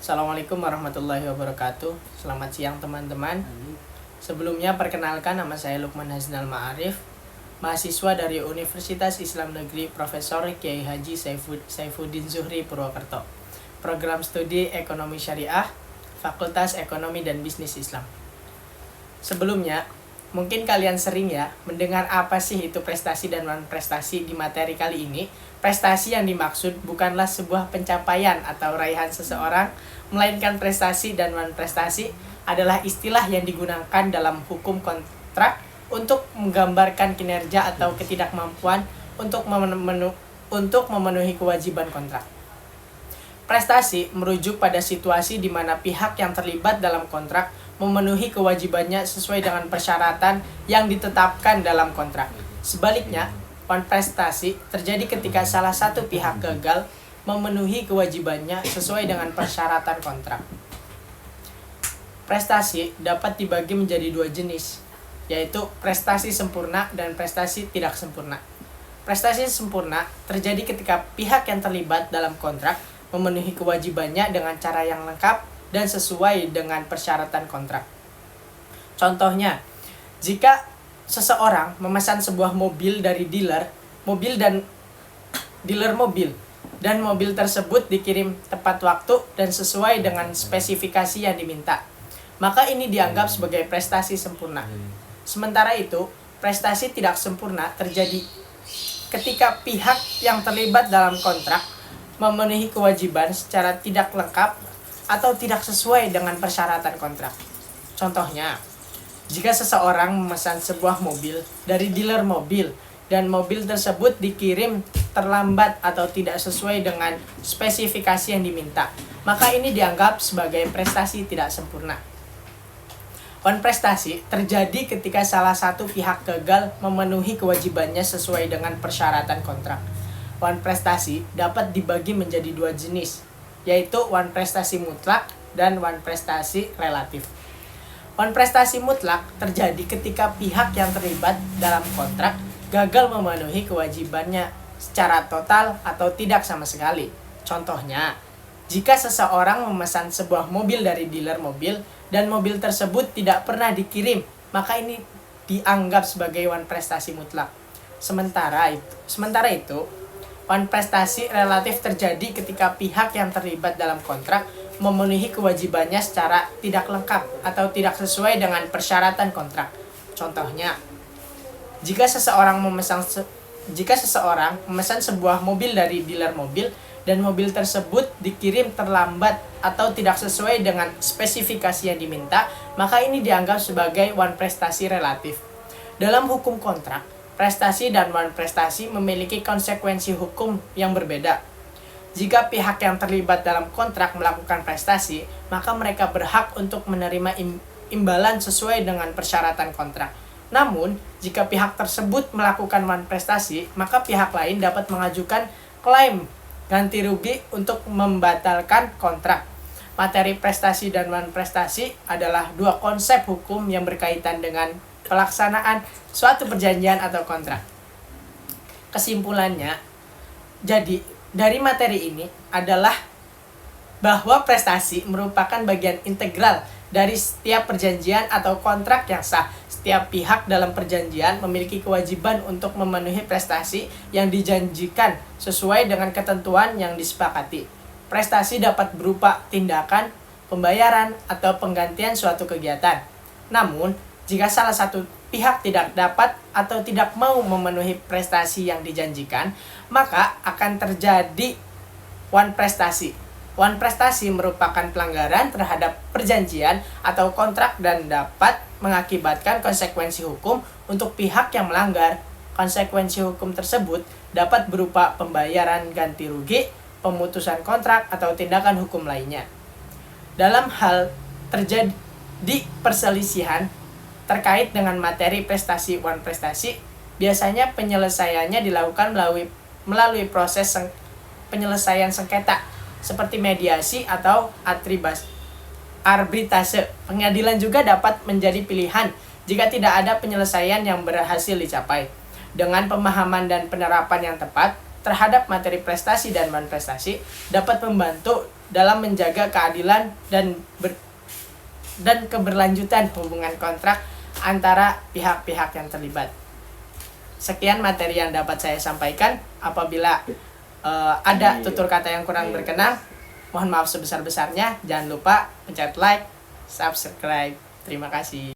Assalamualaikum warahmatullahi wabarakatuh. Selamat siang teman-teman. Sebelumnya perkenalkan, nama saya Lukman Haznal Ma'arif, mahasiswa dari Universitas Islam Negeri Profesor Kiai Haji Saifuddin Zuhri Purwokerto, Program Studi Ekonomi Syariah, Fakultas Ekonomi dan Bisnis Islam. Sebelumnya, mungkin kalian sering ya mendengar apa sih itu prestasi dan non-prestasi. Di materi kali ini, prestasi yang dimaksud bukanlah sebuah pencapaian atau raihan seseorang, melainkan prestasi dan non-prestasi adalah istilah yang digunakan dalam hukum kontrak untuk menggambarkan kinerja atau ketidakmampuan untuk memenuhi kewajiban kontrak. Prestasi merujuk pada situasi di mana pihak yang terlibat dalam kontrak memenuhi kewajibannya sesuai dengan persyaratan yang ditetapkan dalam kontrak. Sebaliknya, non-prestasi terjadi ketika salah satu pihak gagal memenuhi kewajibannya sesuai dengan persyaratan kontrak. Prestasi dapat dibagi menjadi dua jenis, yaitu prestasi sempurna dan prestasi tidak sempurna. Prestasi sempurna terjadi ketika pihak yang terlibat dalam kontrak memenuhi kewajibannya dengan cara yang lengkap dan sesuai dengan persyaratan kontrak. Contohnya, jika seseorang memesan sebuah mobil dari dealer mobil, dan mobil tersebut dikirim tepat waktu dan sesuai dengan spesifikasi yang diminta, maka ini dianggap sebagai prestasi sempurna. Sementara itu, prestasi tidak sempurna terjadi ketika pihak yang terlibat dalam kontrak memenuhi kewajiban secara tidak lengkap atau tidak sesuai dengan persyaratan kontrak. Contohnya, jika seseorang memesan sebuah mobil dari dealer mobil dan mobil tersebut dikirim terlambat atau tidak sesuai dengan spesifikasi yang diminta, maka ini dianggap sebagai prestasi tidak sempurna. Non-prestasi terjadi ketika salah satu pihak gagal memenuhi kewajibannya sesuai dengan persyaratan kontrak. Non-prestasi dapat dibagi menjadi dua jenis, yaitu non-prestasi mutlak dan non-prestasi relatif. Non-prestasi mutlak terjadi ketika pihak yang terlibat dalam kontrak gagal memenuhi kewajibannya secara total atau tidak sama sekali. Contohnya, jika seseorang memesan sebuah mobil dari dealer mobil dan mobil tersebut tidak pernah dikirim, maka ini dianggap sebagai non-prestasi mutlak. Sementara itu, non-prestasi relatif terjadi ketika pihak yang terlibat dalam kontrak memenuhi kewajibannya secara tidak lengkap atau tidak sesuai dengan persyaratan kontrak. Contohnya, jika seseorang memesan sebuah mobil dari dealer mobil dan mobil tersebut dikirim terlambat atau tidak sesuai dengan spesifikasi yang diminta, maka ini dianggap sebagai non-prestasi relatif. Dalam hukum kontrak, prestasi dan non-prestasi memiliki konsekuensi hukum yang berbeda. Jika pihak yang terlibat dalam kontrak melakukan prestasi, maka mereka berhak untuk menerima imbalan sesuai dengan persyaratan kontrak. Namun, jika pihak tersebut melakukan non-prestasi, maka pihak lain dapat mengajukan klaim ganti rugi untuk membatalkan kontrak. Materi prestasi dan non-prestasi adalah dua konsep hukum yang berkaitan dengan pelaksanaan suatu perjanjian atau kontrak. Kesimpulannya, jadi dari materi ini adalah bahwa prestasi merupakan bagian integral dari setiap perjanjian atau kontrak yang sah. Setiap pihak dalam perjanjian memiliki kewajiban untuk memenuhi prestasi yang dijanjikan sesuai dengan ketentuan yang disepakati. Prestasi dapat berupa tindakan, pembayaran, atau penggantian suatu kegiatan. Namun, jika salah satu pihak tidak dapat atau tidak mau memenuhi prestasi yang dijanjikan, maka akan terjadi non-prestasi. Non-prestasi merupakan pelanggaran terhadap perjanjian atau kontrak dan dapat mengakibatkan konsekuensi hukum untuk pihak yang melanggar. Konsekuensi hukum tersebut dapat berupa pembayaran ganti rugi, pemutusan kontrak, atau tindakan hukum lainnya. Dalam hal terjadi perselisihan terkait dengan materi prestasi non-prestasi, biasanya penyelesaiannya dilakukan melalui proses penyelesaian sengketa seperti mediasi atau arbitrase. Pengadilan juga dapat menjadi pilihan jika tidak ada penyelesaian yang berhasil dicapai. Dengan pemahaman dan penerapan yang tepat terhadap materi prestasi dan non-prestasi dapat membantu dalam menjaga keadilan dan keberlanjutan hubungan kontrak antara pihak-pihak yang terlibat. Sekian materi yang dapat saya sampaikan. Apabila ada tutur kata yang kurang berkenan, mohon maaf sebesar-besarnya. Jangan lupa pencet like, subscribe. Terima kasih.